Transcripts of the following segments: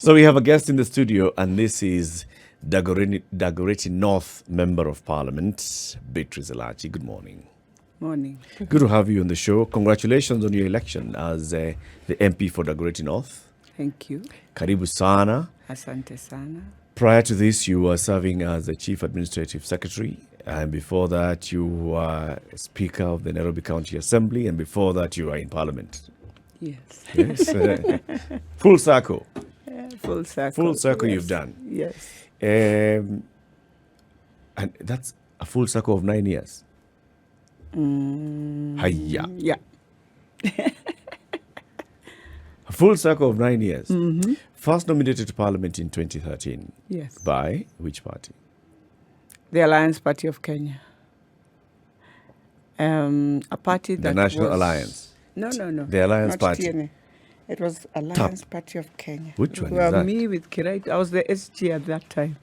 So we have a guest in the studio, and this is Dagoretti North Member of Parliament, BEATRICE ELACHI. Good morning. Morning. Good to have you on the show. Congratulations on your election as the MP for Dagoretti North. Thank you. Karibu sana. Asante sana. Prior to this, you were serving as the Chief Administrative Secretary, and before that, you were Speaker of the Nairobi County Assembly, and before that, you were in Parliament. Yes. Yes. Full circle. Full circle. Full circle yes. you've done. Yes. And that's a full circle of 9 years. Hiya. Yeah. A full circle of 9 years. Mm-hmm. First nominated to Parliament in 2013. Yes. By which party? The Alliance Party of Kenya. A party that The National was... Alliance. No. The Alliance Not Party. TNA. It was Alliance Party of Kenya. Which one is well, that? me with Kirait. I was the SG at that time.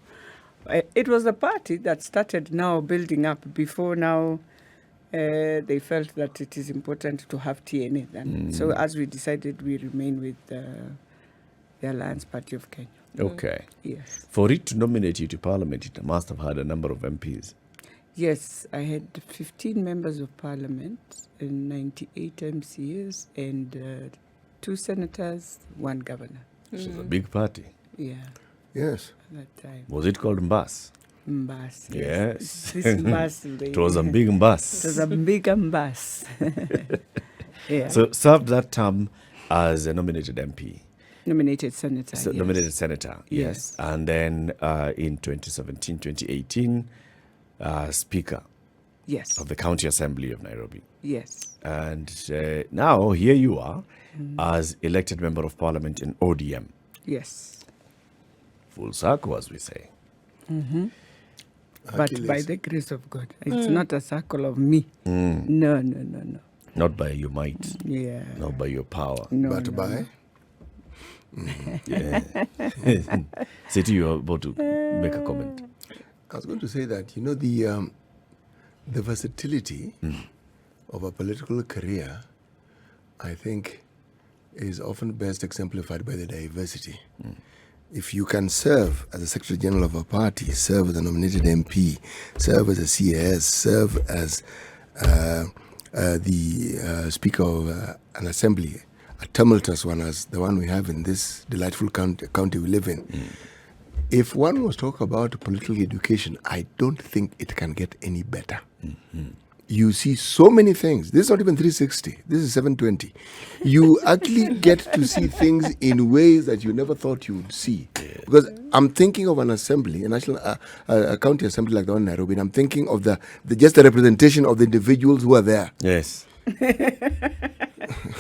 It was a party that started now building up. Before now, they felt that it is important to have TNA then. So as we decided, we remain with the Alliance Party of Kenya. Okay. Yes. For it to nominate you to Parliament, it must have had a number of MPs. Yes, I had 15 members of Parliament and 98 MCAs and 2 senators, 1 governor. Which is a big party. Yeah, Yes. at that time. Was it called Mbas? Mbas. Yes. This Mbas. It was a big Mbas. It was a big Mbas. Yeah. So served that term as a nominated MP. Nominated senator. So yes. nominated senator, yes. Yes. And then in 2017, 2018, Speaker Yes. of the County Assembly of Nairobi. Yes. And now here you are as elected Member of Parliament in ODM. Yes. Full circle, as we say. But by the grace of God, it's not a circle of me. No. Not by your might, Yeah. not by your power. No, But no, by? Yeah. City, you're about to make a comment. I was going to say that, the versatility of a political career, I think, is often best exemplified by the diversity. If you can serve as a Secretary General of a party, serve as a nominated MP, serve as a CAS, serve as the Speaker of an Assembly, a tumultuous one as the one we have in this delightful county we live in. If one was talk about political education, I don't think it can get any better. You see so many things. This is not even 360. This is 720. You actually get to see things in ways that you never thought you would see. Because I'm thinking of an assembly, a national, a county assembly like the one in Nairobi, and I'm thinking of just the representation of the individuals who are there. Yes.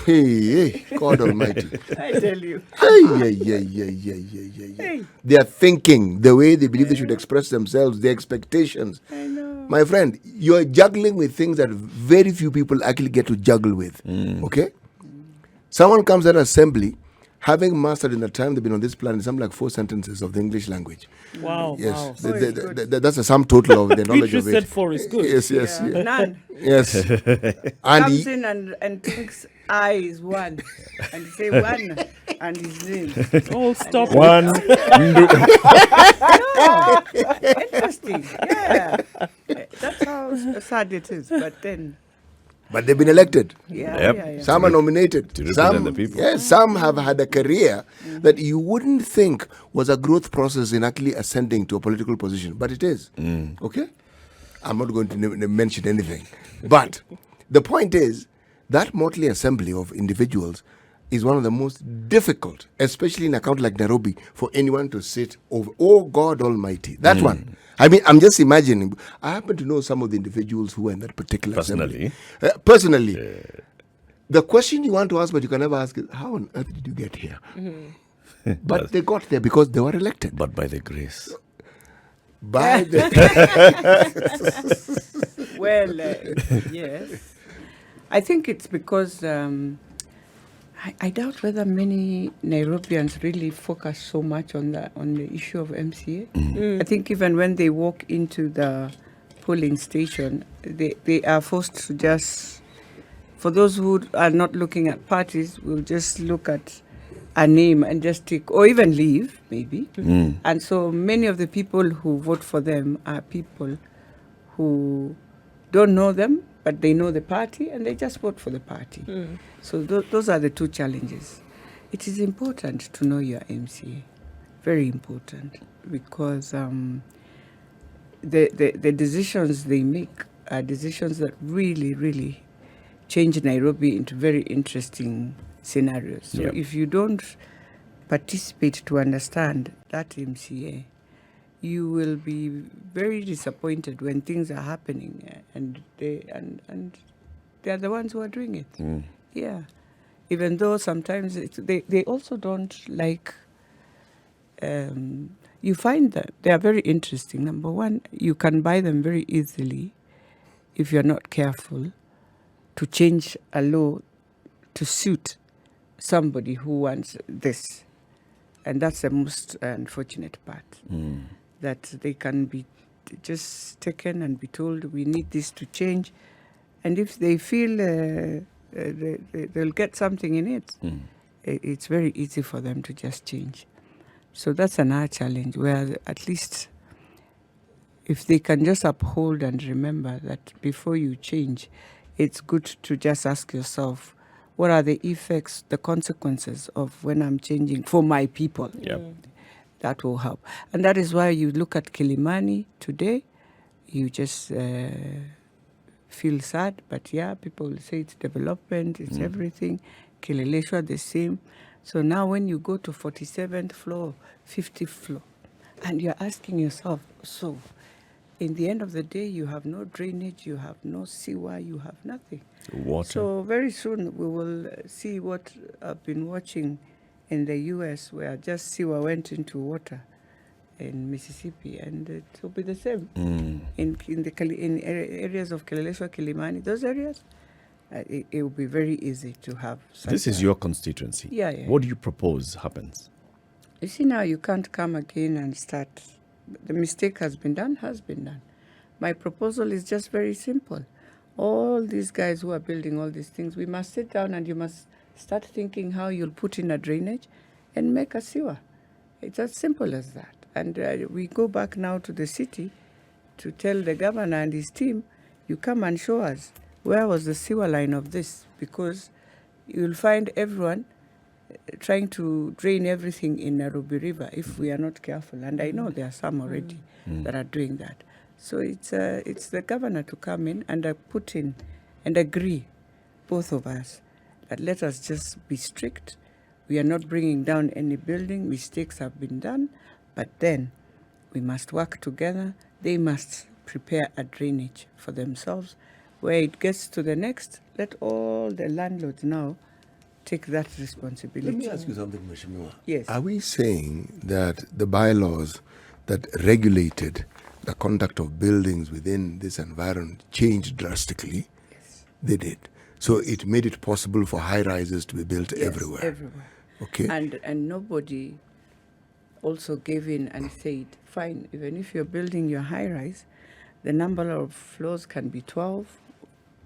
Hey, God Almighty. I tell you. Hey. They are thinking the way they believe they should express themselves, their expectations. I know. My friend, you're juggling with things that very few people actually get to juggle with. Okay? Someone comes at an assembly, having mastered in the time they've been on this planet something like 4 sentences of the English language. Wow. Yes, Wow. that's the sum total of the knowledge Beatrice of said it. 4 is good. Yes. Yeah. None. Yes. And Comes in and thinks I is one. And say one and his name. Oh, stop. One. No. Interesting. Yeah. That's how sad it is. But then, but they've been elected. yeah. Yep. Yeah. Some are nominated. To represent Some, the people. Yes, some have had a career that you wouldn't think was a growth process in actually ascending to a political position, but it is. Okay? I'm not going to mention anything. But the point is, that motley assembly of individuals is one of the most difficult, especially in a county like Nairobi, for anyone to sit over. Oh, God Almighty. That one. I mean, I'm just imagining. I happen to know some of the individuals who are in that particular assembly. Personally. The question you want to ask, but you can never ask is, how on earth did you get here? But they got there because they were elected. But by the grace. By the... Well, yes. I think it's because I doubt whether many Nairobians really focus so much on the issue of MCA. I think even when they walk into the polling station, they are forced to just, for those who are not looking at parties, will just look at a name and just tick, or even leave, maybe. And so many of the people who vote for them are people who don't know them, but they know the party, and they just vote for the party. So those are the two challenges. It is important to know your MCA, very important, because the decisions they make are decisions that really, really change Nairobi into very interesting scenarios. So if you don't participate to understand that MCA, you will be very disappointed when things are happening, and they are the ones who are doing it. Yeah, even though sometimes they also don't like. You find that they are very interesting. Number one, you can buy them very easily if you're not careful to change a law to suit somebody who wants this. And that's the most unfortunate part, that they can be just taken and be told, we need this to change. And if they feel they'll get something in it, it's very easy for them to just change. So that's another challenge, where at least if they can just uphold and remember that before you change, it's good to just ask yourself, what are the effects, the consequences of when I'm changing for my people? That will help. And that is why you look at Kilimani today, you just feel sad, but yeah, people will say it's development, it's everything. Kileleshwa, the same. So now when you go to 47th floor, 50th floor, and you're asking yourself, so in the end of the day, you have no drainage, you have no sewer, you have nothing. Water. So very soon we will see what I've been watching in the US, where just sewer went into water in Mississippi, and it will be the same in areas of Kileleshwa, Kilimani, those areas. It will be very easy to have. This is your constituency. Yeah. What do you propose happens? You see, now you can't come again and start. The mistake has been done. My proposal is just very simple. All these guys who are building all these things, we must sit down and you must start thinking how you'll put in a drainage and make a sewer. It's as simple as that. And we go back now to the city to tell the governor and his team, you come and show us where was the sewer line of this, because you'll find everyone trying to drain everything in Nairobi River if we are not careful. And I know there are some already that are doing that. So it's the governor to come in and put in and agree, both of us, that let us just be strict. We are not bringing down any building. Mistakes have been done, but then we must work together. They must prepare a drainage for themselves. Where it gets to the next, let all the landlords now take that responsibility. Let me ask you something, Mheshimiwa. Yes. Are we saying that the bylaws that regulated the conduct of buildings within this environment changed drastically? Yes. They did. So it made it possible for high-rises to be built everywhere. Everywhere. Okay. And nobody also gave in and said, fine, even if you're building your high-rise, the number of floors can be 12,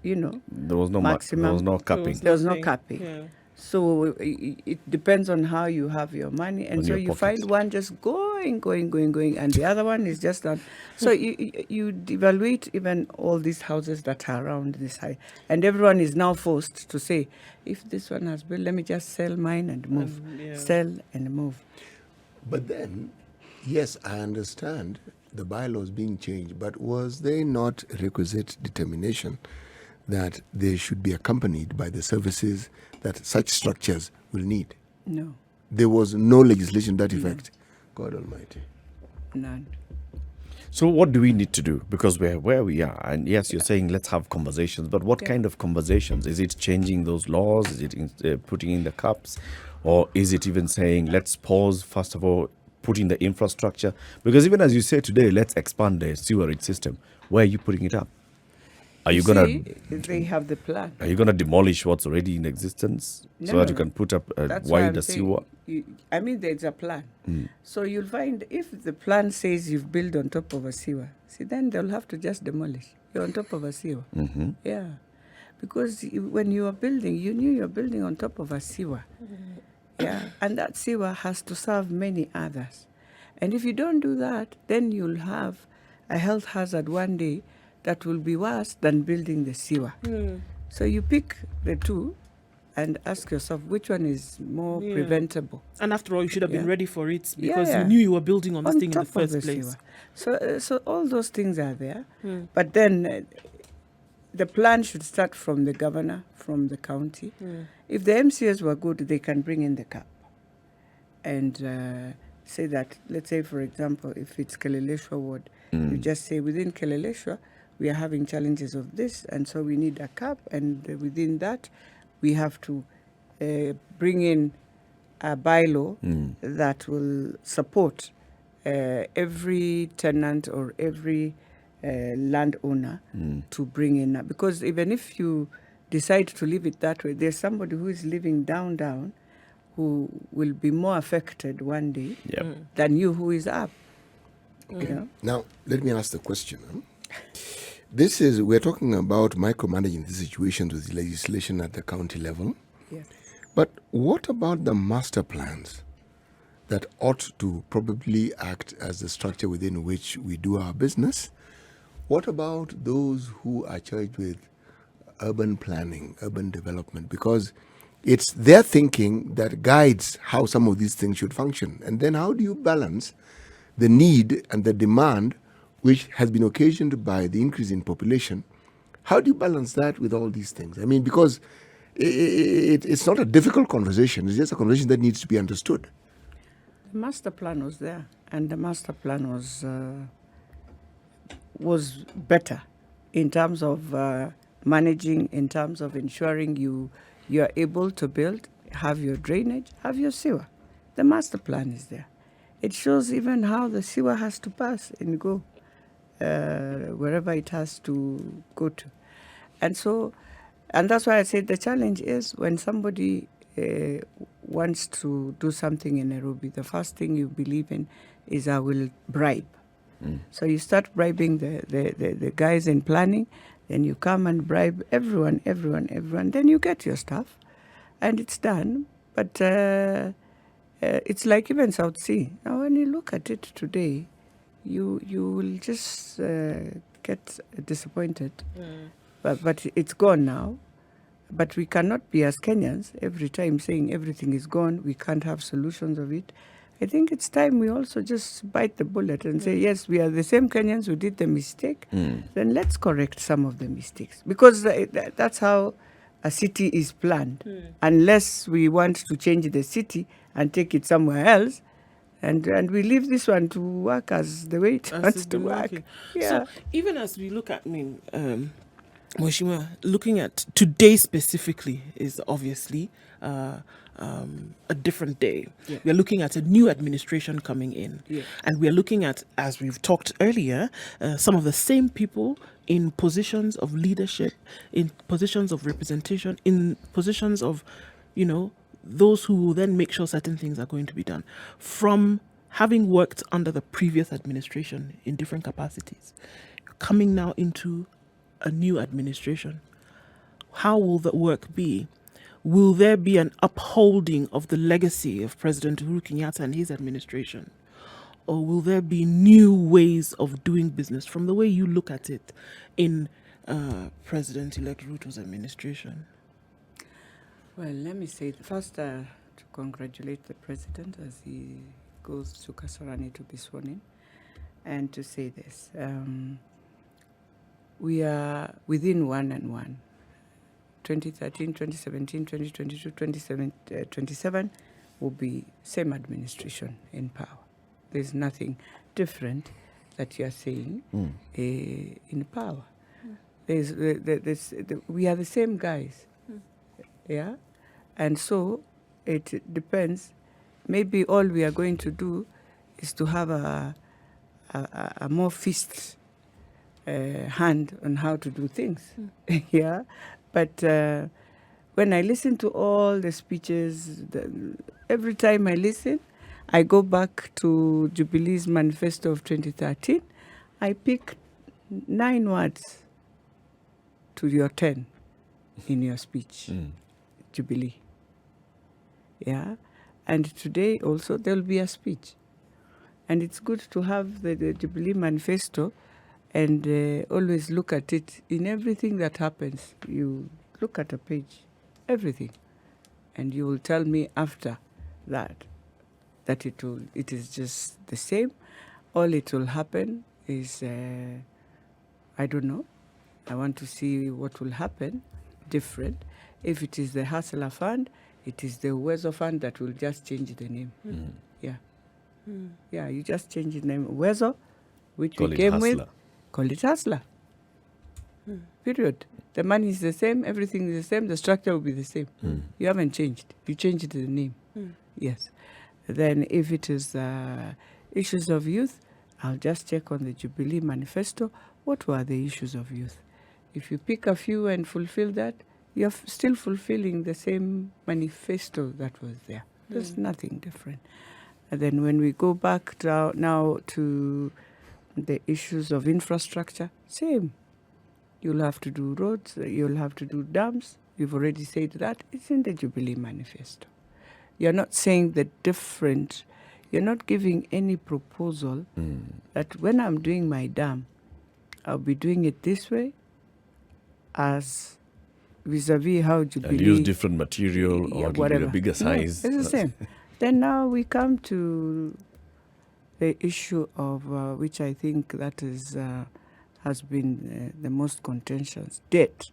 There was no maximum. There was no capping. There was no capping. Yeah. So it depends on how you have your money. And so you find one just going, and the other one is just done. So you evaluate even all these houses that are around this high. And everyone is now forced to say, if this one has built, let me just sell mine and move. Sell and move. But then, yes, I understand the bylaws being changed, but was there not requisite determination that they should be accompanied by the services that such structures will need? No. There was no legislation to that effect. God Almighty. None. So what do we need to do? Because we're where we are. And yes, you're saying let's have conversations. But what kind of conversations? Is it changing those laws? Is it putting in the caps? Or is it even saying let's pause, first of all, put in the infrastructure? Because even as you say today, let's expand the sewerage system. Where are you putting it up? Are you going to... They have the plan. Are you going to demolish what's already in existence so that you can put up a wider sewer? There's a plan. So you'll find if the plan says you've built on top of a sewer, then they'll have to just demolish. You're on top of a sewer. Yeah. Because when you are building, you knew you're building on top of a sewer. Yeah, and that sewer has to serve many others. And if you don't do that, then you'll have a health hazard one day that will be worse than building the sewer. So you pick the two and ask yourself which one is more preventable. And after all, you should have been Yeah. ready for it because Yeah. you knew you were building on this On thing in the top of first the place. sewer. So all those things are there. But then the plan should start from the governor, from the county. If the MCAs were good, they can bring in the cap and say that, let's say, for example, if it's Keleleshwa ward, you just say within Keleleshwa, we are having challenges of this, and so we need a cap, and within that, we have to bring in a bylaw that will support every tenant or every landowner to bring in. Because even if you decide to leave it that way, there's somebody who is living down who will be more affected one day than you who is up. You know? Now, let me ask the question. We're talking about micromanaging the situations with legislation at the county level. Yes. But what about the master plans that ought to probably act as the structure within which we do our business? What about those who are charged with urban planning, urban development? Because it's their thinking that guides how some of these things should function. And then how do you balance the need and the demand, which has been occasioned by the increase in population? How do you balance that with all these things? I mean, because it's not a difficult conversation. It's just a conversation that needs to be understood. The master plan was there, and the master plan was better in terms of managing, in terms of ensuring you are able to build, have your drainage, have your sewer. The master plan is there. It shows even how the sewer has to pass and go wherever it has to go to. And that's why I said the challenge is when somebody wants to do something in Nairobi, the first thing you believe in is I will bribe. So you start bribing the guys in planning, then you come and bribe everyone, then you get your stuff, and it's done. But it's like even South Sea. Now when you look at it today, you will just get disappointed. But it's gone now. But we cannot be as Kenyans every time saying everything is gone, we can't have solutions of it. I think it's time we also just bite the bullet and say, yes, we are the same Kenyans who did the mistake, then let's correct some of the mistakes. Because that's how a city is planned. Unless we want to change the city and take it somewhere else, and we leave this one to work as the way it wants to work. Yeah. So even as we look at, Mheshimiwa, looking at today specifically is obviously a different day. Yeah. We are looking at a new administration coming in. Yeah. And we are looking at, as we've talked earlier, some of the same people in positions of leadership, in positions of representation, in positions of, those who will then make sure certain things are going to be done. From having worked under the previous administration in different capacities, coming now into a new administration, how will the work be? Will there be an upholding of the legacy of President Uhuru Kenyatta and his administration? Or will there be new ways of doing business from the way you look at it in President-elect Ruto's administration? Well, let me say first to congratulate the President as he goes to Kasarani to be sworn in, and to say this. We are within 1 and 1. 2013, 2017, 2022, 2027 will be same administration in power. There's nothing different that you are saying in power. We are the same guys. Yeah? And so it depends. Maybe all we are going to do is to have a more fist hand on how to do things. Yeah? But when I listen to all the speeches, every time I listen, I go back to Jubilee's manifesto of 2013. I pick 9 words to your 10 in your speech. Jubilee. Yeah? And today also there'll be a speech. And it's good to have the Jubilee Manifesto and always look at it. In everything that happens, you look at a page, everything. And you will tell me after that it is just the same. All it will happen is, I don't know. I want to see what will happen different. If it is the Hustler Fund, it is the Uwezo Fund that will just change the name. Yeah. Yeah, you just change the name. Uwezo, which Call we it came with, Hustler. call it Hustler. Period. The money is the same, everything is the same, the structure will be the same. You haven't changed. You changed the name. Yes. Then if it is issues of youth, I'll just check on the Jubilee Manifesto. What were the issues of youth? If you pick a few and fulfill that, you're still fulfilling the same manifesto that was there. There's nothing different. And then when we go back now to the issues of infrastructure, same. You'll have to do roads, you'll have to do dams. You've already said that. It's in the Jubilee Manifesto. You're not saying the different, you're not giving any proposal that when I'm doing my dam, I'll be doing it this way as vis-a-vis how Jubilee... And use different material or whatever. a bigger size. No, it's the same. Then now we come to the issue of, which I think that is... has been the most contentious, debt.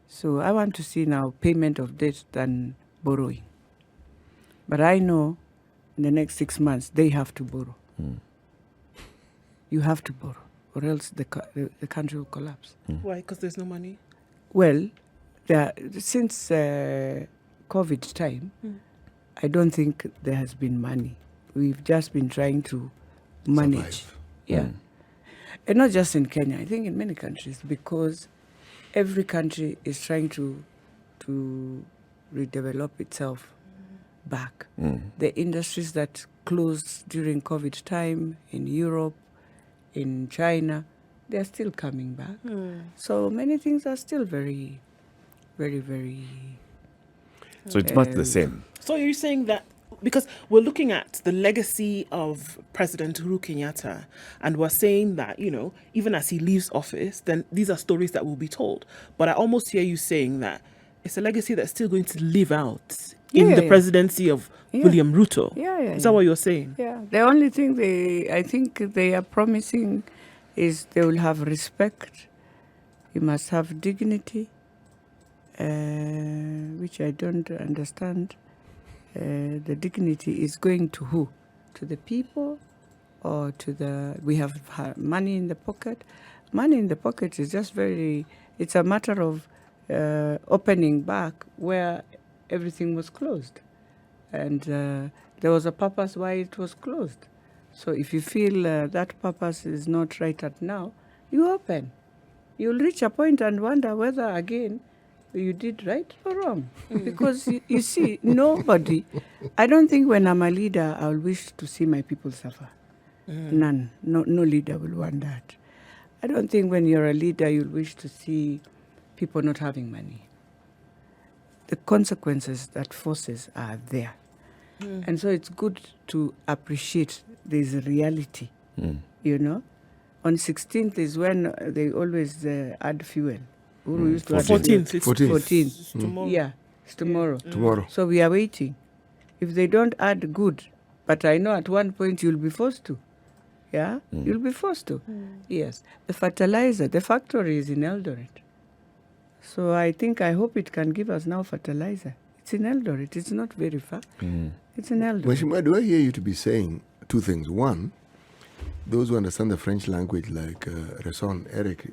So I want to see now payment of debt than borrowing. But I know in the next 6 months, they have to borrow. You have to borrow, or else the country will collapse. Why? Because there's no money? Well, since COVID time, I don't think there has been money. We've just been trying to manage. Survive. Yeah. And not just in Kenya, I think in many countries, because every country is trying to redevelop itself back. The industries that closed during COVID time in Europe, in China, they're still coming back. So many things are still very, very, very... So it's much the same. So you're saying that because we're looking at the legacy of President Uhuru Kenyatta, and we're saying that, you know, even as he leaves office, then these are stories that will be told. But I almost hear you saying that it's a legacy that's still going to live out in the presidency of William Ruto. Is that what you're saying? Yeah. The only thing I think they are promising is they will have respect. You must have dignity, which I don't understand. The dignity is going to who? To the people or to the... We have money in the pocket. Money in the pocket is just it's a matter of opening back where everything was closed. And there was a purpose why it was closed. So if you feel that purpose is not right at now, you open. You'll reach a point and wonder whether, again, you did right or wrong. Because you see, nobody, I don't think when I'm a leader, I'll wish to see my people suffer. None. No leader will want that. I don't think when you're a leader, you'll wish to see people not having money. The consequences that forces are there. And so it's good to appreciate there's a reality, you know. On 16th is when they always add fuel. Uru used to add 14th. 14th. It's tomorrow. Yeah, it's tomorrow. Tomorrow. So we are waiting. If they don't add, good. But I know at one point you'll be forced to. Yeah? You'll be forced to. Yes. The fertilizer, the factory is in Eldoret. So I hope it can give us now fertilizer. It's in Eldoret. It's not very far. It's in Eldoret. Mheshimiwa, do I hear you to be saying two things? One, those who understand the French language, like Resson, Eric,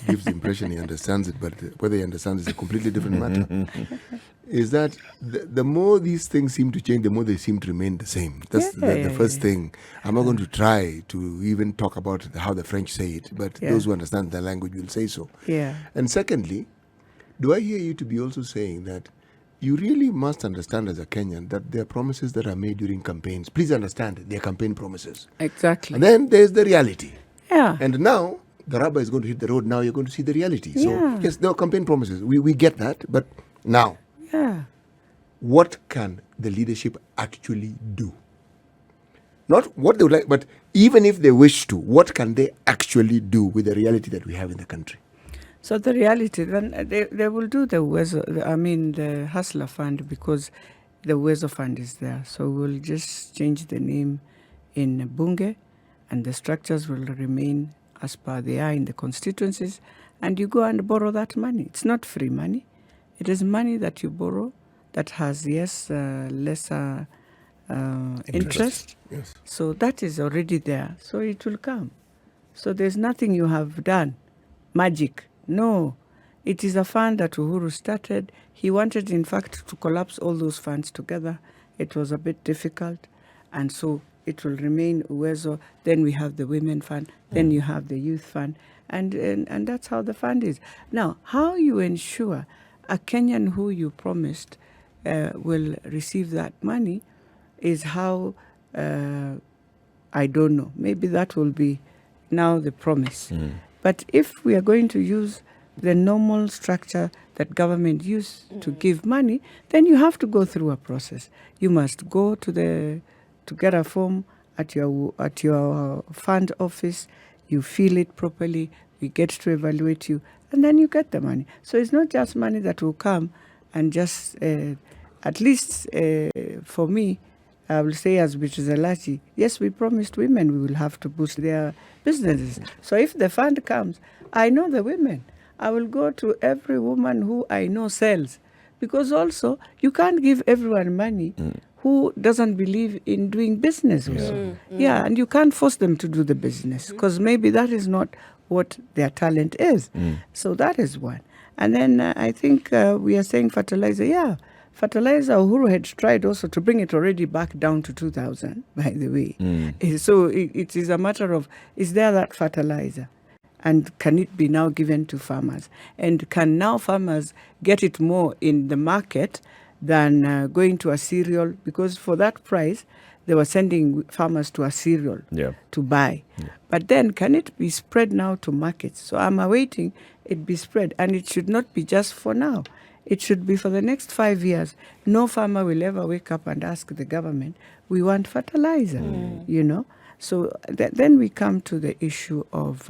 gives the impression he understands it, but whether he understands is a completely different matter. Is that the more these things seem to change, the more they seem to remain the same. That's the first thing. I'm not going to try to even talk about how the French say it, but those who understand the language will say so. Yeah. And secondly, do I hear you to be also saying that you really must understand as a Kenyan that there are promises that are made during campaigns. Please understand, they are campaign promises. Exactly. And then there's the reality. Yeah. And now the rubber is going to hit the road. Now you're going to see the reality. So yes, there are campaign promises. We get that, but now. Yeah. what can the leadership actually do? Not what they would like, but even if they wish to, what can they actually do with the reality that we have in the country? So the reality, then they will do the Hustler Fund, because the Uwezo Fund is there. So we'll just change the name in Bunge, and the structures will remain as per they are in the constituencies, and you go and borrow that money. It's not free money. It is money that you borrow that has, lesser interest. Yes. So that is already there. So it will come. So there's nothing you have done. Magic. No. It is a fund that Uhuru started. He wanted, in fact, to collapse all those funds together. It was a bit difficult. And so it will remain Uwezo. Then we have the Women Fund. Then you have the Youth Fund. And that's how the fund is. Now, how you ensure a Kenyan who you promised will receive that money is how, I don't know. Maybe that will be now the promise. But if we are going to use the normal structure that government used to give money, then you have to go through a process. You must go to get a form at your fund office. You fill it properly. We get to evaluate you, and then you get the money. So it's not just money that will come and just, at least for me, I will say as BEATRICE ELACHI, yes, we promised women we will have to boost their businesses. So if the fund comes, I know the women. I will go to every woman who I know sells. Because also, you can't give everyone money who doesn't believe in doing business also. Yeah, and you can't force them to do the business, because maybe that is not what their talent is. So that is one. And then I think we are saying fertilizer. Yeah, fertilizer, Uhuru had tried also to bring it already back down to 2,000, by the way. So it is a matter of, is there that fertilizer? And can it be now given to farmers? And can now farmers get it more in the market than going to a cereal? Because for that price, they were sending farmers to a cereal to buy. But then can it be spread now to markets? So I'm awaiting it be spread. And it should not be just for now. It should be for the next 5 years. No farmer will ever wake up and ask the government, we want fertilizer, you know. So then we come to the issue of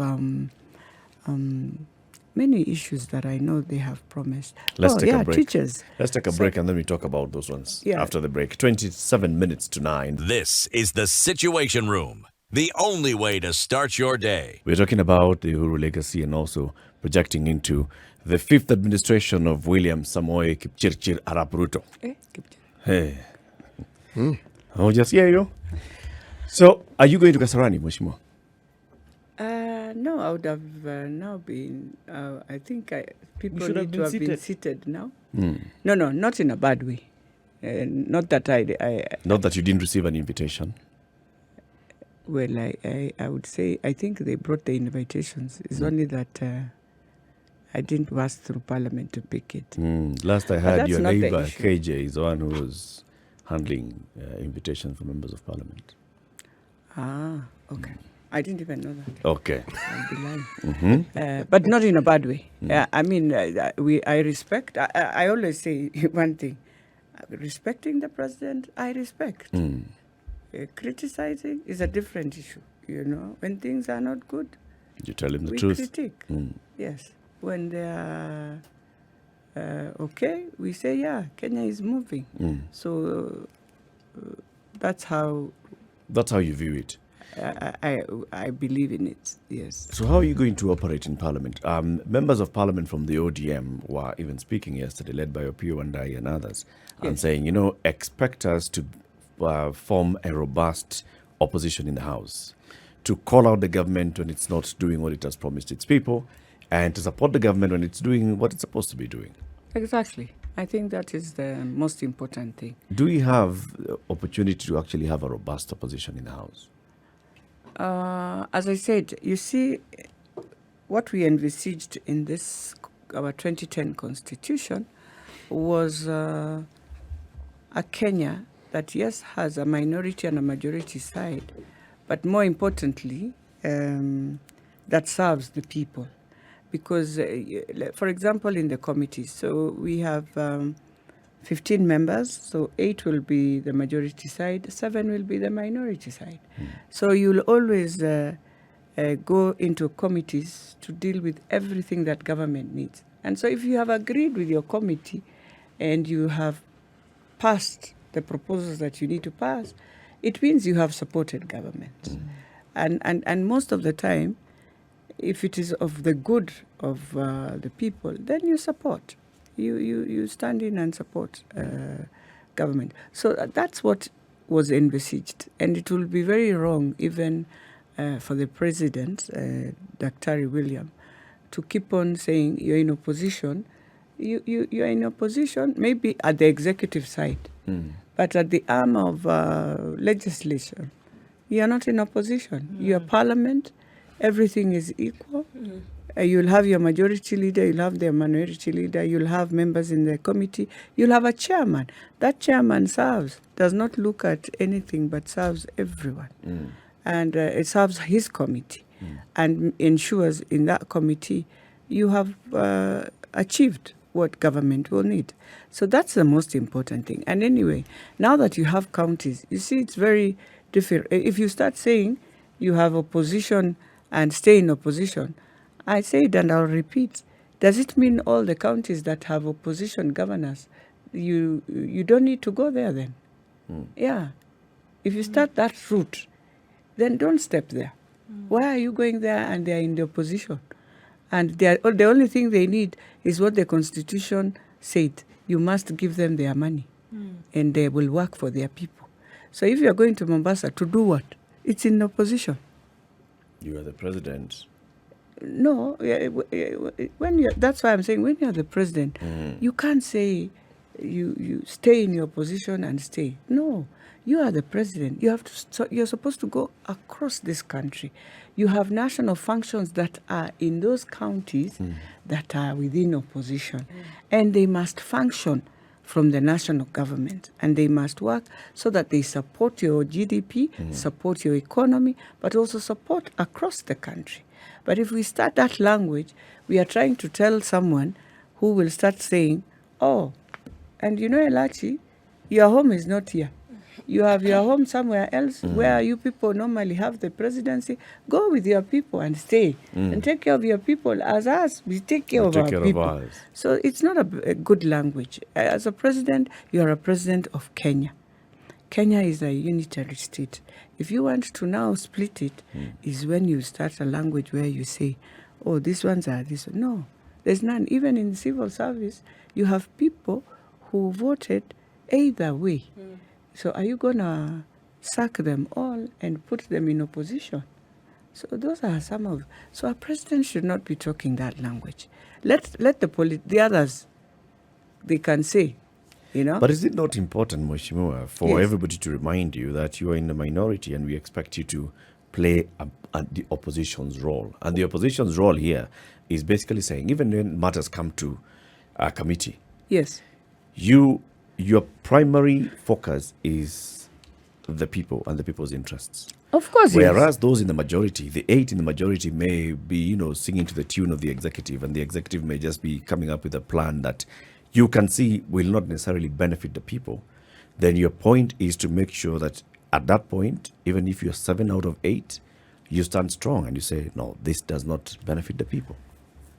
many issues that I know they have promised. Let's take a break. Teachers. Let's take a break and then we talk about those ones after the break. 27 minutes to 9. This is the Situation Room, the only way to start your day. We're talking about the Uhuru legacy and also projecting into the fifth administration of William Samoei Kipchirchir Arap Ruto. Hey. Oh, just hear you. So, are you going to Kasarani, Mheshimiwa? No, I would have now been, I think people should need have to been have been seated. seated now. No, not in a bad way. Not that Not that you didn't receive an invitation. Well, I would say, I think they brought the invitations. It's only that I didn't pass through Parliament to pick it. Last I heard, that's your not the neighbor, issue. KJ, is the one who was handling invitations for members of Parliament. Ah, okay. I didn't even know that. Okay. I'll be lying. But not in a bad way. I mean, I respect. I always say one thing. Respecting the president, I respect. Criticizing is a different issue. You know, when things are not good, You tell him the we truth. critique. Yes. When they are okay, we say, yeah, Kenya is moving. So that's how you view it. I believe in it, yes. So how are you going to operate in Parliament? Members of Parliament from the ODM were even speaking yesterday, led by Opiyo Wandayi and others, and saying, you know, expect us to form a robust opposition in the House, to call out the government when it's not doing what it has promised its people, and to support the government when it's doing what it's supposed to be doing. Exactly. I think that is the most important thing. Do we have opportunity to actually have a robust opposition in the House? As I said, you see, what we envisaged in this, our 2010 constitution, was a Kenya that, yes, has a minority and a majority side, but more importantly, that serves the people. Because, for example, in the committees, so we have 15 members, so 8 will be the majority side, 7 will be the minority side. So you'll always go into committees to deal with everything that government needs. And so if you have agreed with your committee and you have passed the proposals that you need to pass, it means you have supported government. And most of the time, if it is of the good of the people, then you support. You stand in and support government. So that's what was envisaged. And it will be very wrong even for the president, Dr. William, to keep on saying you're in opposition. You're in opposition maybe at the executive side, but at the arm of legislation, you're not in opposition. You're parliament. Everything is equal. You'll have your majority leader, you'll have the minority leader, you'll have members in the committee, you'll have a chairman. That chairman does not look at anything but serves everyone. And it serves his committee and ensures in that committee you have achieved what government will need. So that's the most important thing. And anyway, now that you have counties, you see it's very different. If you start saying you have opposition and stay in opposition, I say it and I'll repeat. Does it mean all the counties that have opposition governors, you don't need to go there then? Yeah. If you start that route, then don't step there. Why are you going there and they are in the opposition? And the only thing they need is what the Constitution said. You must give them their money and they will work for their people. So if you are going to Mombasa to do what? It's in opposition. You are the president. No, that's why I'm saying when you're the president, you can't say you stay in your position and stay. No, you are the president. You're supposed to go across this country. You have national functions that are in those counties that are within opposition, and they must function from the national government, and they must work so that they support your GDP, support your economy, but also support across the country. But if we start that language, we are trying to tell someone who will start saying, oh, and you know, ELACHI, your home is not here. You have your home somewhere else where you people normally have the presidency. Go with your people and stay and take care of your people as us. We take care of our people. So it's not a good language. As a president, you are a president of Kenya. Kenya is a unitary state. If you want to now split it, is when you start a language where you say, oh, these ones are this. No, there's none. Even in civil service, you have people who voted either way. So are you going to sack them all and put them in opposition? So those are some of... So a president should not be talking that language. Let the others, they can say, you know. But is it not important, Mheshimiwa, for Yes. everybody to remind you that you are in the minority and we expect you to play the opposition's role? And the opposition's role here is basically saying, even when matters come to a committee, Yes. your primary focus is the people and the people's interests. Of course, Whereas those in the majority, the 8 in the majority may be, singing to the tune of the executive, and the executive may just be coming up with a plan that you can see will not necessarily benefit the people. Then your point is to make sure that at that point, even if you're 7 out of 8, you stand strong and you say, no, this does not benefit the people.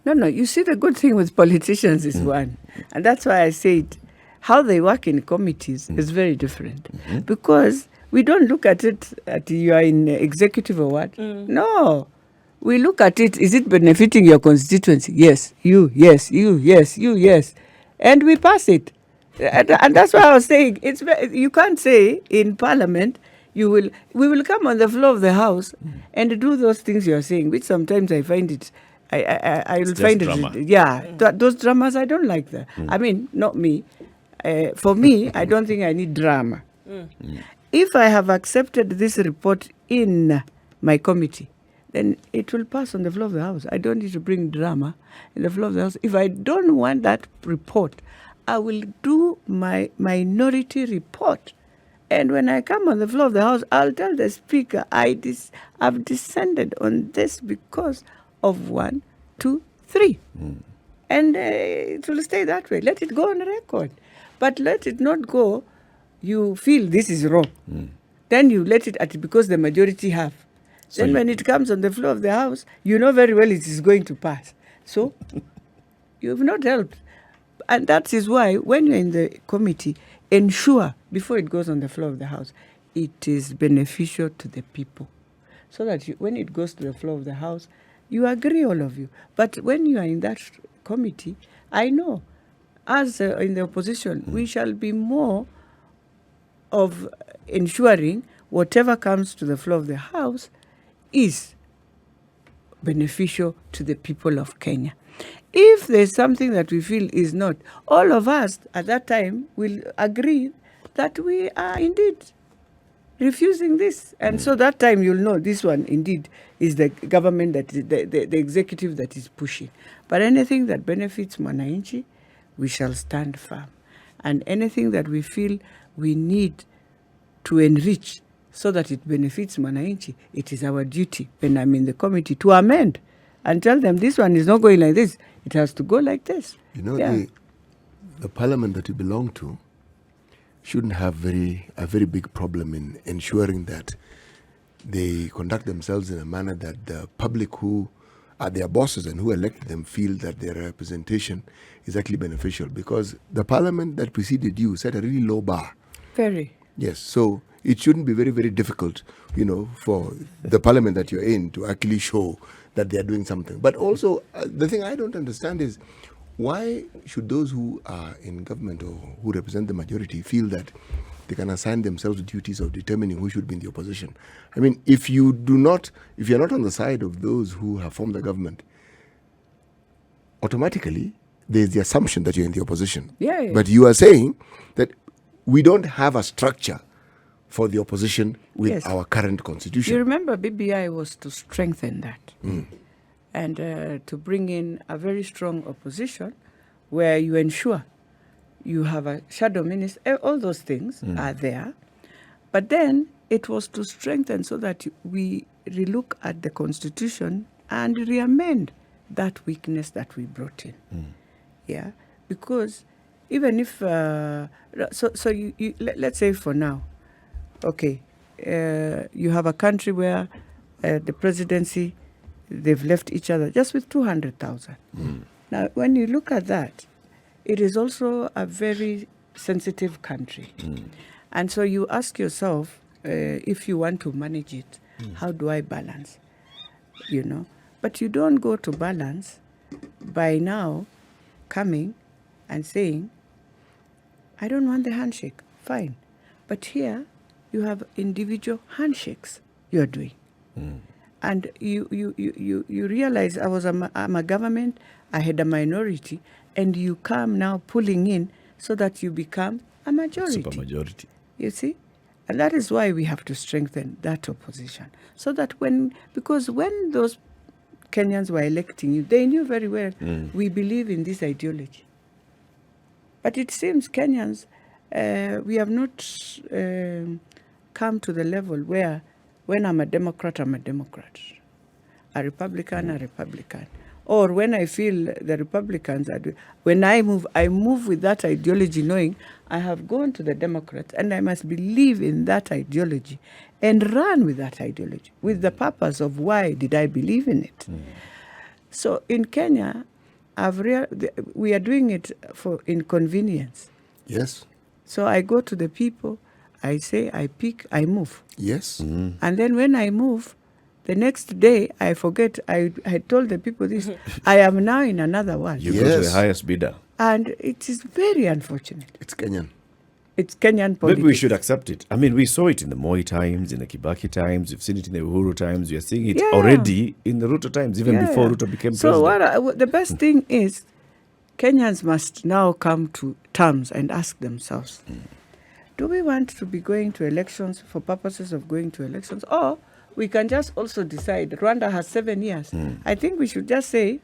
No, you see, the good thing with politicians is one. And that's why I said how they work in committees is very different. Because we don't look at it at you are in executive or what. No. We look at it, is it benefiting your constituency? Yes. You, yes. You, yes. You, yes. And we pass it. And that's why I was saying, you can't say in Parliament, we will come on the floor of the House and do those things you're saying, which sometimes I find it... I will find drama. it. Yeah, those dramas, I don't like that. I mean, not me. For me, I don't think I need drama. If I have accepted this report in my committee, then it will pass on the floor of the House. I don't need to bring drama in the floor of the House. If I don't want that report, I will do my minority report. And when I come on the floor of the House, I'll tell the Speaker, I've descended on this because of 1, 2, 3. And it will stay that way. Let it go on record. But let it not go. You feel this is wrong. Then you let it at because the majority have. So Then when it comes on the floor of the House, you know very well it is going to pass. So you've not helped. And that is why when you're in the committee, ensure before it goes on the floor of the House, it is beneficial to the people. So that when it goes to the floor of the House, you agree, all of you. But when you are in that committee, I know, as in the opposition, we shall be more of ensuring whatever comes to the floor of the House is beneficial to the people of Kenya. If there's something that we feel is not, all of us at that time will agree that we are indeed refusing this. And so that time you'll know this one indeed is the government, that is the executive that is pushing. But anything that benefits Mwananchi, we shall stand firm. And anything that we feel we need to enrich so that it benefits Mwananchi, it is our duty when I'm in the committee to amend and tell them this one is not going like this. It has to go like this. You know, Yeah. the parliament that you belong to shouldn't have a very big problem in ensuring that they conduct themselves in a manner that the public who are their bosses and who elected them feel that their representation is actually beneficial, because the parliament that preceded you set a really low bar. Very. Yes, so it shouldn't be very, very difficult, for the parliament that you're in to actually show that they are doing something. But also, the thing I don't understand is, why should those who are in government or who represent the majority feel that they can assign themselves duties of determining who should be in the opposition? I mean, if you're not on the side of those who have formed the government, automatically there's the assumption that you're in the opposition. Yeah. But you are saying that we don't have a structure for the opposition with Yes. our current constitution. You remember BBI was to strengthen that and to bring in a very strong opposition where you ensure you have a shadow minister. All those things are there. But then it was to strengthen so that we relook at the constitution and re-amend that weakness that we brought in. Yeah, because even if, let's say for now, okay, you have a country where the presidency, they've left each other just with 200,000. Now, when you look at that, it is also a very sensitive country. And so you ask yourself, if you want to manage it, how do I balance? But you don't go to balance by now coming and saying, I don't want the handshake. Fine. But here, you have individual handshakes you're doing. And you realize I'm a government, I had a minority, and you come now pulling in so that you become a majority. Supermajority. You see? And that is why we have to strengthen that opposition. So that because when those Kenyans were electing you, they knew very well we believe in this ideology. But it seems Kenyans, we have not come to the level where when I'm a Democrat, I'm a Democrat. A Republican, a Republican. Or when I feel the Republicans are when I move with that ideology, knowing I have gone to the Democrats and I must believe in that ideology and run with that ideology, with the purpose of why did I believe in it. So in Kenya, we are doing it for inconvenience. Yes. So I go to the people, I say, I pick, I move. Yes. And then when I move, the next day I forget, I told the people this, I am now in another world. You go to the highest bidder. And it is very unfortunate. It's Kenyan. It's Kenyan politics. Maybe we should accept it. I mean, we saw it in the Moi times, in the Kibaki times, we've seen it in the Uhuru times, we are seeing it already in the Ruto times, even before Ruto became so president. the best thing is, Kenyans must now come to terms and ask themselves, do we want to be going to elections for purposes of going to elections? Or we can just also decide, Rwanda has 7 years. I think we should just say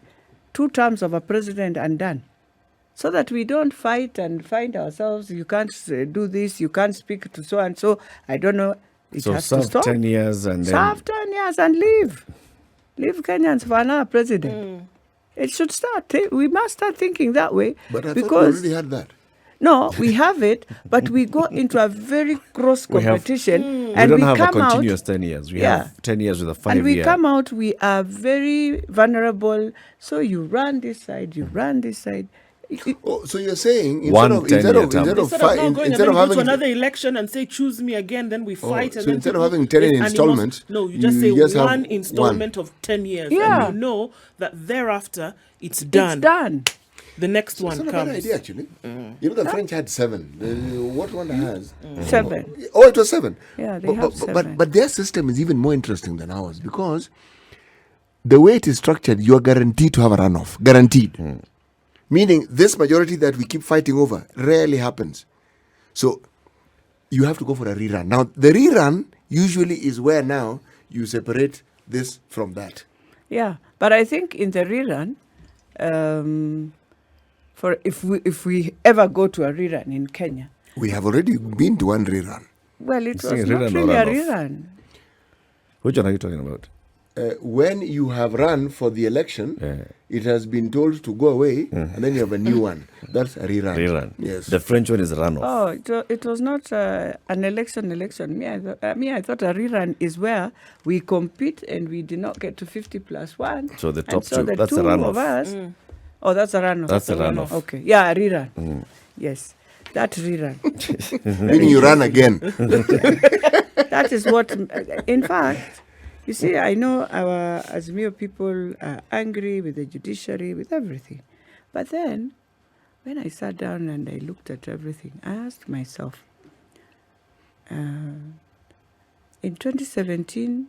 2 terms of a president and done. So that we don't fight and find ourselves, you can't do this, you can't speak to so-and-so, I don't know. It has to serve stop. 10 years and then... Serve 10 years and leave. Leave Kenyans for another president. It should start. We must start thinking that way. But I thought we because already had that. No, we have it, but we go into a very close We have- competition, We and don't we have a come continuous out. 10 years. We Yeah. have 10 years with a And we 5-year. come out, we are very vulnerable. So you run this side, you run this side. Oh, so you're saying One instead 10-year of term. instead of Instead of fi- now going instead and of then go to having another election and say, choose me again, then we fight. so and then instead of people- having 10 in there's animos- installments, No, you just say you just have one installment of 10 years. Yeah. And you know that thereafter it's It's done. done. The next it's one not a comes. bad idea actually. You know the French had 7. What Rwanda has? 7. Oh, it was 7. Yeah, they but, have but, but 7. but their system is even more interesting than ours because the way it is structured, you are guaranteed to have a runoff. Guaranteed. Meaning this majority that we keep fighting over rarely happens. So you have to go for a rerun. Now the rerun usually is where now you separate this from that. Yeah, but I think in the rerun, for if we ever go to a rerun in Kenya, We have already been to one rerun. well, it You was think not rerun or really a runoff? rerun. Which one are you talking about? When you have run for the election, Yeah. it has been told to go away, and then you have a new one. That's a rerun. Rerun. Yes. The French one is a runoff. Oh, it was not an election. I thought a rerun is where we compete and we did not get to 50 plus 1. So the And top so two, the that's a two runoff. of us. Oh, that's a runoff. That's a runoff. Okay. Yeah, a rerun. Yes. That rerun. Meaning you run again. That is what, in fact, you see, I know our Azimio people are angry with the judiciary, with everything. But then, when I sat down and I looked at everything, I asked myself, in 2017,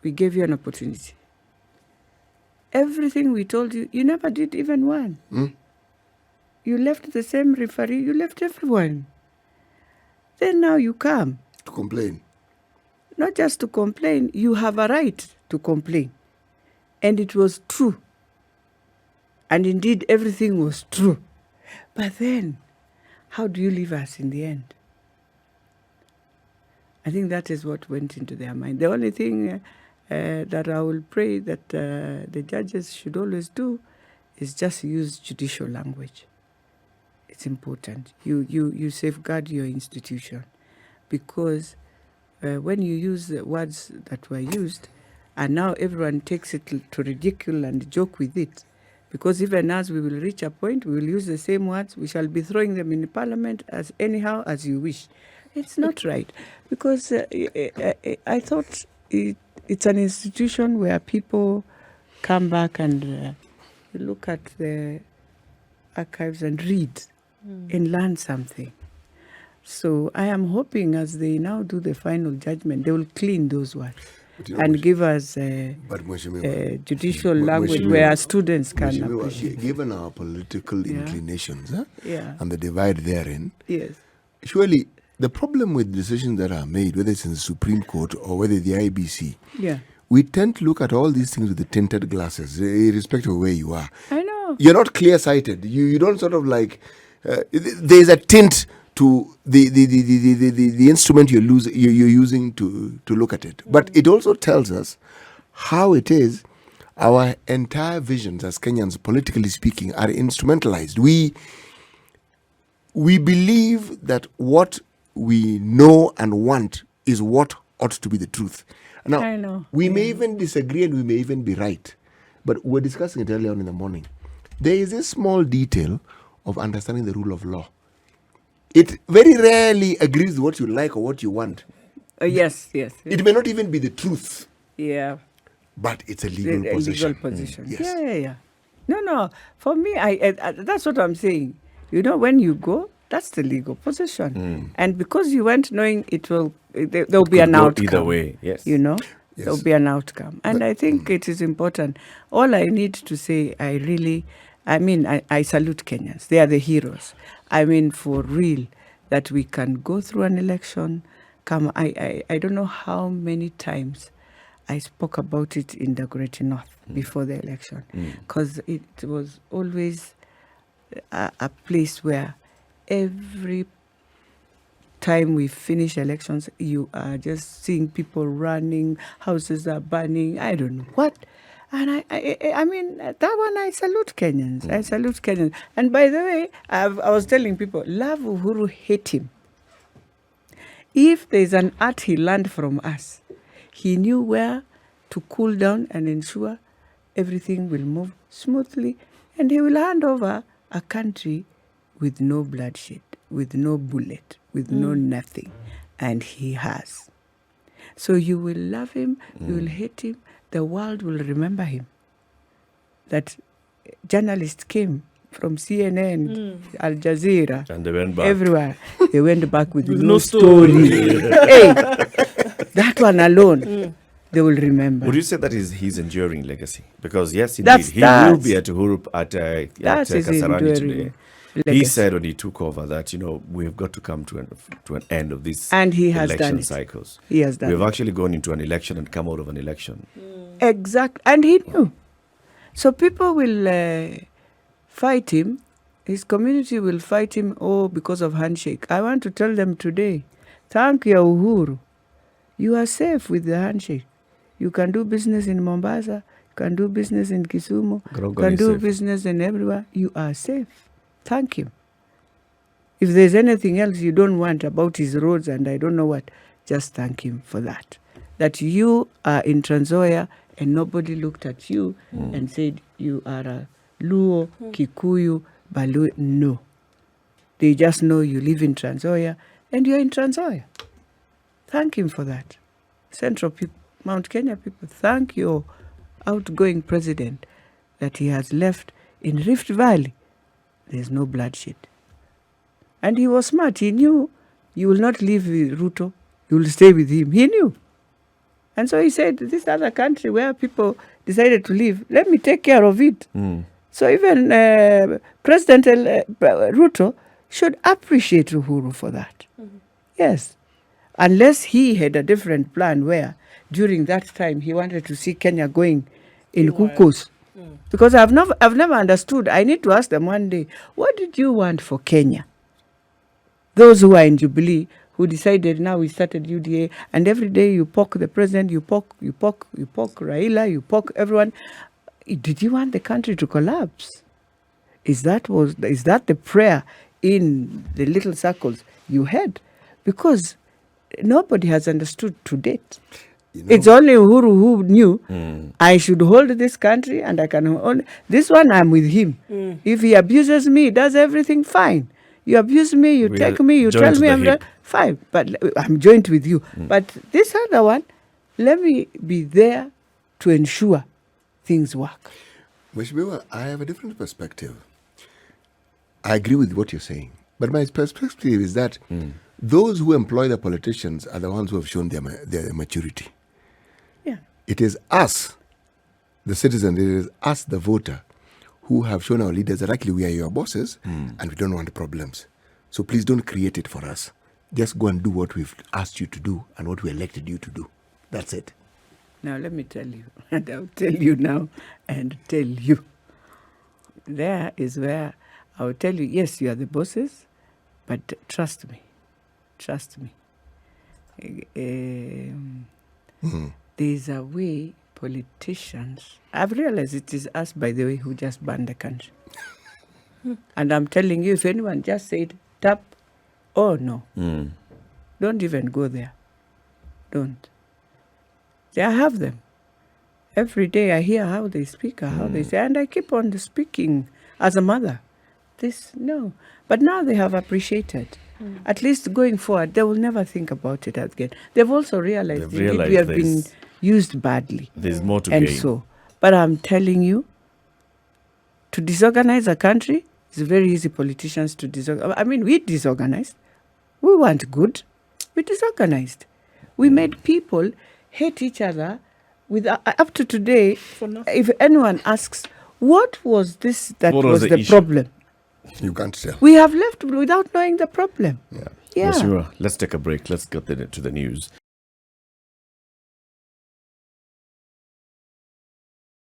we gave you an opportunity. Everything we told you, you never did even one. You left the same referee, you left everyone. Then now you come. To complain. Not just to complain, you have a right to complain. And it was true. And indeed, everything was true. But then, how do you leave us in the end? I think that is what went into their mind. The only thing that I will pray that the judges should always do is just use judicial language. It's important. You safeguard your institution because when you use the words that were used, and now everyone takes it to ridicule and joke with it, because even as we will reach a point, we will use the same words, we shall be throwing them in the parliament as anyhow as you wish. It's not right, because I thought it's an institution where people come back and look at the archives and read and learn something. So I am hoping as they now do the final judgment, they will clean those words and give us But Mheshimiwa, judicial language where students can Mheshimiwa, appreciate. given our political Yeah. inclinations Yeah. and the divide therein, Yes. surely the problem with decisions that are made, whether it's in the Supreme Court or whether the IBC, Yeah. we tend to look at all these things with the tinted glasses, irrespective of where you are. I know. You're not clear-sighted. You don't sort of like. There's a tint to the instrument you're using to look at it. But it also tells us how it is our entire visions as Kenyans, politically speaking, are instrumentalized. We believe that what we know and want is what ought to be the truth. Now, I know. we may even disagree and we may even be right. But we're discussing it earlier on in the morning. There is a small detail of understanding the rule of law. It very rarely agrees with what you like or what you want. Yes. It may not even be the truth, Yeah. but it's a The legal position. legal position. Yes. Yeah. No. For me, I that's what I'm saying. You know, when you go, that's the legal position. And because you went knowing it will, there will be Could an go outcome. either way, yes. You know, Yes. there will be an outcome. And I think it is important. All I need to say, I salute Kenyans. They are the heroes. I mean, for real, that we can go through an election. I don't know how many times I spoke about it in the Greater North before the election, because it was always a place where every time we finish elections, you are just seeing people running, houses are burning, I don't know what. And I mean, that one, I salute Kenyans. I salute Kenyans. And by the way, I was telling people, love Uhuru, hate him. If there's an art he learned from us, he knew where to cool down and ensure everything will move smoothly, and he will hand over a country with no bloodshed, with no bullet, with no nothing. And he has. So you will love him, you will hate him, the world will remember him. That journalists came from CNN, Al Jazeera, And they went back. everywhere. They went back with With no no story. Hey, that one alone, they will remember. Would you say that is his enduring legacy? Because yes, indeed, That's- he will that's- be at Uhuru at That's his Kasarani enduring today. He legacy. said when he took over that we've got to come to an end of this And he has election done it. cycles. He has done We've it. actually gone into an election and come out of an election. Exact, and he knew. So people will fight him. His community will fight him, because of handshake. I want to tell them today, thank you, Uhuru. You are safe with the handshake. You can do business in Mombasa, you can do business in Kisumu, you Grogan can is do safe. business in everywhere. You are safe. Thank him. If there's anything else you don't want about his roads and I don't know what, just thank him for that. That you are in Trans Nzoia and nobody looked at you and said you are a Luo, Kikuyu, Balu. No. They just know you live in Trans Nzoia and you're in Trans Nzoia. Thank him for that. Central people, Mount Kenya people, thank your outgoing president that he has left in Rift Valley. There's no bloodshed. And he was smart. He knew you will not leave with Ruto. You will stay with him. He knew. And so he said, this other country where people decided to live, let me take care of it. So even President Ruto should appreciate Uhuru for that. Yes. Unless he had a different plan where during that time he wanted to see Kenya going in cuckoos. Because I've never understood. I need to ask them one day, what did you want for Kenya? Those who are in Jubilee, who decided now we started UDA, and every day you poke the president, you poke Raila, you poke everyone. Did you want the country to collapse? Is that the prayer in the little circles you had? Because nobody has understood to date. It's only Uhuru who knew I should hold this country and I can hold this one. I'm with him. If he abuses me, does everything fine. You abuse me, you take me, you tell me I'm not fine, but I'm joined with you. But this other one, let me be there to ensure things work. Mheshimiwa, I have a different perspective. I agree with what you're saying. But my perspective is that those who employ the politicians are the ones who have shown their maturity. Yeah. It is us, the citizen, it is us, the voter, who have shown our leaders that actually we are your bosses and we don't want problems. So please don't create it for us. Just go and do what we've asked you to do and what we elected you to do. That's it. Now let me tell you, and I'll tell you now and tell you. There is where I'll tell you, yes, you are the bosses, but trust me. Trust me. There's a way politicians, I've realized it is us, by the way, who just banned the country. And I'm telling you, if anyone just said, tap, oh no, don't even go there. Don't. I have them. Every day I hear how they speak, how they say, and I keep on speaking as a mother. No. But now they have appreciated. At least going forward, they will never think about it again. They've also realized, we have been used badly. There's more to and gain. So, but I'm telling you, to disorganize a country, it's very easy politicians to disorganize. I mean, we disorganized. We weren't good. We disorganized. We made people hate each other. With up to today, if anyone asks, what was this that was the issue? problem? You can't tell. We have left without knowing the problem. Yeah. Yeah. Mheshimiwa, let's take a break. Let's get to the news.